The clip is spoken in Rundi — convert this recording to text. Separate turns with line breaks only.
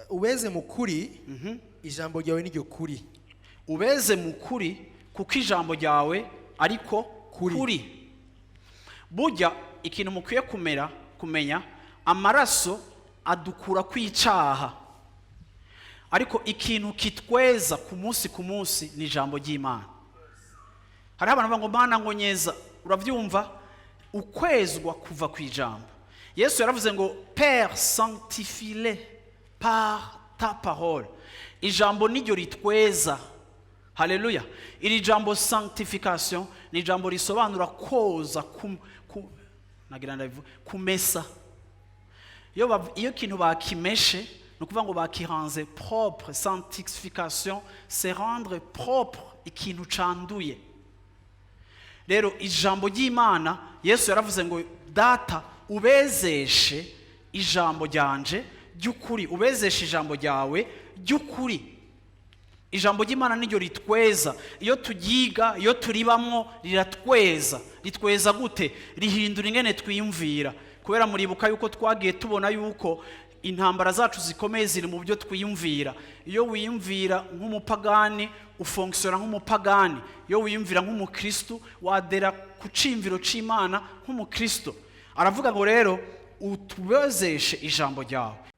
ubeze mu kuri ijambo ryawe niryo kuri.
ubeze mu kuri kuko ijambo ryawe ariko kuri. Burya ikintu mukwiye kumenya, amaraso adukura kwicaha, ariko ikintu kitweza ku munsi ni ijambo ry'Imana. Hari abantu ngo Mana ngo nyeza, uravyumva, ukwezwa kuva ku ijambo. Yesu yaravuze ngo Père sanctifie-les par ta parole. Ijambo niryo ritweza. Haleluya. Iri jambo sanctification ni ijambo risobanura koza kumesa. Iyo kintu bakimeshe ni ukuvuga ngo bakiranze propre. Sanctification c'est rendre propre ikintu canduye. Rero ijambo ry'Imana, Yesu yaravuze ngo data ubezeshe ijambo ryanje ry'ukuri, ubezeshe ijambo ryawe ry'ukuri. Ijambo ry'Imana niryo ritweza. Iyo tugiga, iyo turibamwo riratweza. Ritweza gute? Rihindura ingene twiyumvira. Kubera muribuka yuko twagiye tubona yuko intambara zacu zikomeye ziri mu byo twiyumvira. Iyo wiyumvira nk'umupagani ufonksiona nk'umupagani, iyo wiyumvira nk'umukristo wadera ku cimviro c'Imana nk'umukristo. Aravuga ngo rero utubezeshe ijambo ryawe.